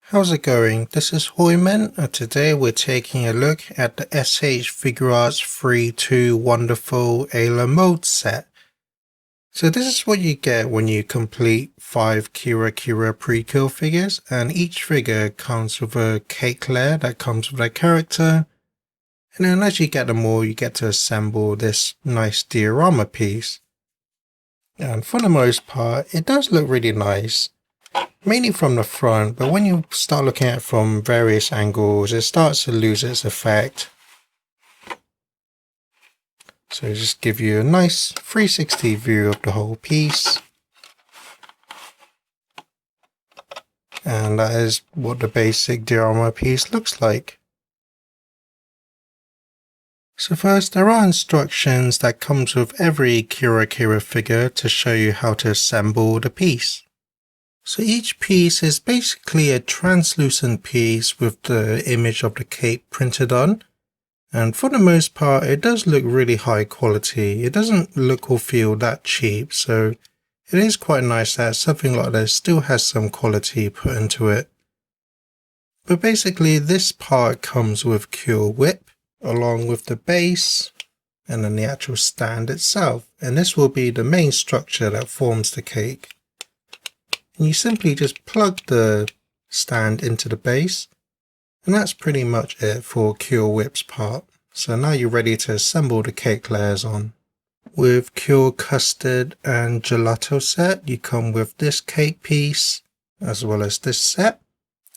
How's it going? This is Hoiman, and today we're taking a look at the S.H.Figuarts 3-2 Wonderful Ayla Mode set. So this is what you get when you complete 5 Kirakira Precure figures, and each figure comes with a cake layer that comes with their character. And then as you get them all, you get to assemble this nice diorama piece. And for the most part, it does look really nice. Mainly from the front, but when you start looking at it from various angles, it starts to lose its effect. So just give you a nice 360 view of the whole piece. And that is what the basic diorama piece looks like. So first, there are instructions that comes with every Kirakira figure to show you how to assemble the piece. So each piece is basically a translucent piece with the image of the cape printed on, and for the most part it does look really high quality. It doesn't look or feel that cheap, so it is quite nice that something like this still has some quality put into it. But basically this part comes with Cure Whip along with the base and then the actual stand itself, and this will be the main structure that forms the cake. And you simply just plug the stand into the base, and that's pretty much it for Cure Whip's part. So now you're ready to assemble the cake layers on. With Cure Custard and Gelato set, you come with this cake piece as well as this set,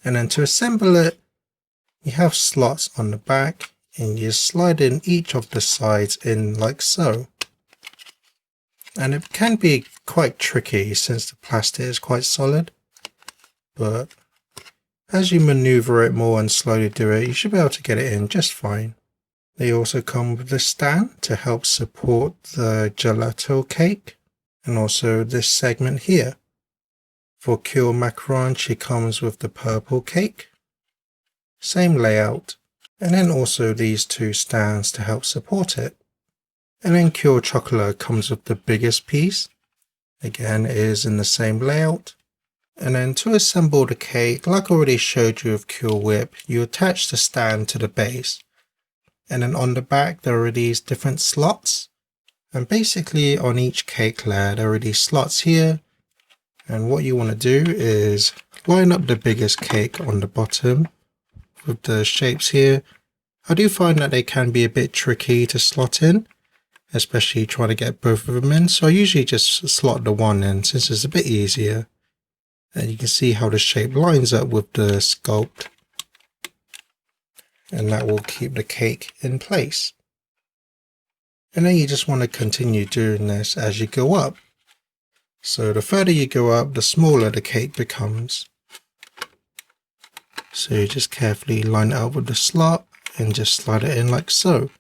and then to assemble it you have slots on the back and you slide in each of the sides in like so. And it can be quite tricky since the plastic is quite solid, but as you maneuver it more and slowly do it, you should be able to get it in just fine. They also come with a stand to help support the gelato cake, and also this segment here. For Cure Macaron, she comes with the purple cake, same layout, and then also these two stands to help support it. And then Cure Chocolate comes with the biggest piece. Again, it is in the same layout. And then to assemble the cake, like I already showed you with Cure Whip, you attach the stand to the base. And then on the back there are these different slots. And basically on each cake layer there are these slots here. And what you want to do is line up the biggest cake on the bottom with the shapes here. I do find that they can be a bit tricky to slot in, especially trying to get both of them in, so I usually just slot the one in since it's a bit easier. And you can see how the shape lines up with the sculpt, and that will keep the cake in place. And then you just want to continue doing this as you go up. So the further you go up, the smaller the cake becomes. So you just carefully line it up with the slot and just slide it in like so.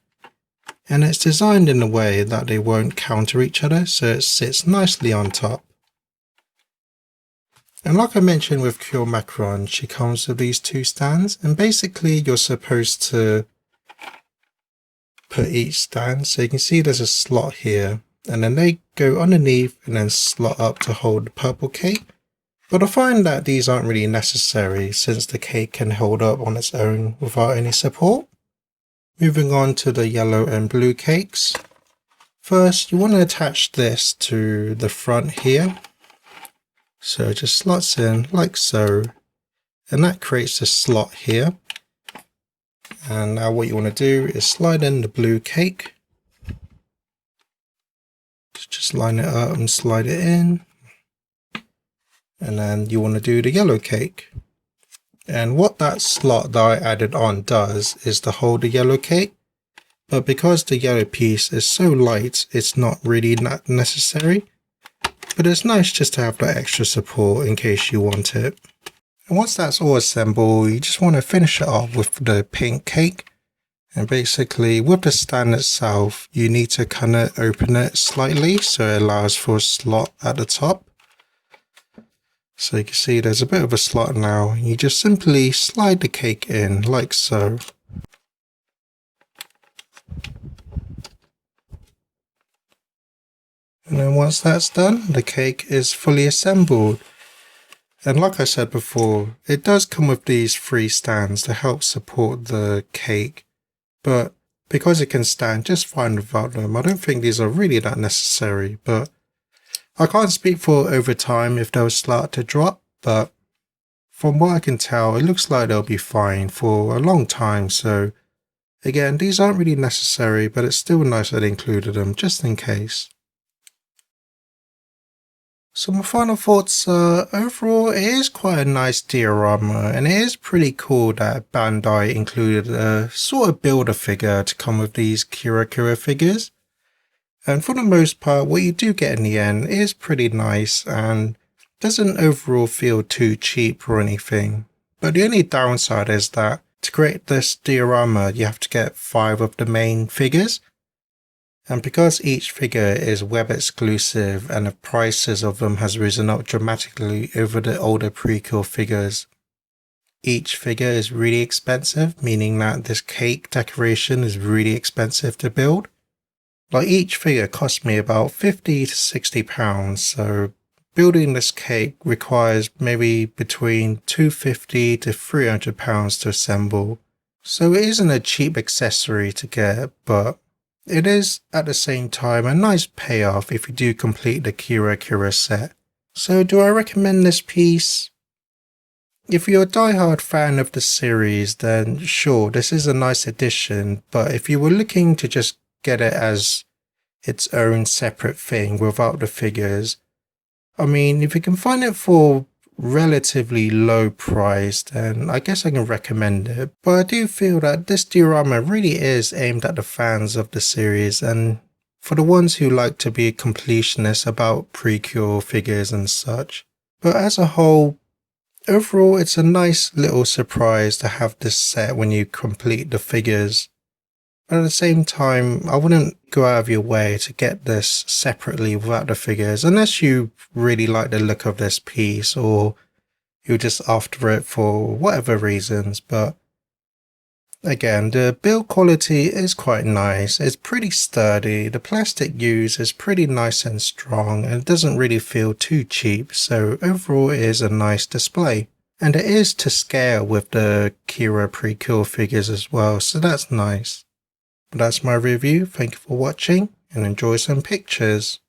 And it's designed in a way that they won't counter each other, so it sits nicely on top. And like I mentioned with Cure Macaron, she comes with these two stands, and basically you're supposed to put each stand, so you can see there's a slot here, and then they go underneath and then slot up to hold the purple cake. But I find that these aren't really necessary since the cake can hold up on its own without any support. Moving on to the yellow and blue cakes. First, you want to attach this to the front here. So it just slots in like so, and that creates a slot here. And now what you want to do is slide in the blue cake. Just line it up and slide it in. And then you want to do the yellow cake. And what that slot that I added on does is to hold the yellow cake, but because the yellow piece is so light, it's not really that necessary. But it's nice just to have that extra support in case you want it. And once that's all assembled, you just want to finish it off with the pink cake. And basically with the stand itself, you need to kind of open it slightly so it allows for a slot at the top. So you can see there's a bit of a slot now. You just simply slide the cake in like so. And then once that's done, the cake is fully assembled. And like I said before, it does come with these 3 stands to help support the cake, but because it can stand just fine without them, I don't think these are really that necessary. But I can't speak for over time if they'll start to drop, but from what I can tell, it looks like they'll be fine for a long time. So again, these aren't really necessary, but it's still nice that I included them just in case. So my final thoughts are, overall it is quite a nice diorama, and it is pretty cool that Bandai included a sort of builder figure to come with these Kirakira figures. And for the most part, what you do get in the end is pretty nice and doesn't overall feel too cheap or anything. But the only downside is that to create this diorama you have to get 5 of the main figures. And because each figure is web exclusive and the prices of them has risen up dramatically over the older Precure figures, each figure is really expensive, meaning that this cake decoration is really expensive to build. Like each figure cost me about 50 to 60 pounds, so building this cake requires maybe between 250 to 300 pounds to assemble. So it isn't a cheap accessory to get, but it is at the same time a nice payoff if you do complete the Kirakira set. So do I recommend this piece? If you're a diehard fan of the series, then sure, this is a nice addition, but if you were looking to just get it as its own separate thing without the figures, I mean, if you can find it for relatively low price, then I guess I can recommend it. But I do feel that this diorama really is aimed at the fans of the series and for the ones who like to be completionists about Precure figures and such. But as a whole, overall it's a nice little surprise to have this set when you complete the figures. But at the same time, I wouldn't go out of your way to get this separately without the figures, unless you really like the look of this piece or you're just after it for whatever reasons. But again, the build quality is quite nice. It's pretty sturdy. The plastic used is pretty nice and strong, and it doesn't really feel too cheap. So overall, it is a nice display. And it is to scale with the Kirakira Precure figures as well, so that's nice. But that's my review. Thank you for watching and enjoy some pictures.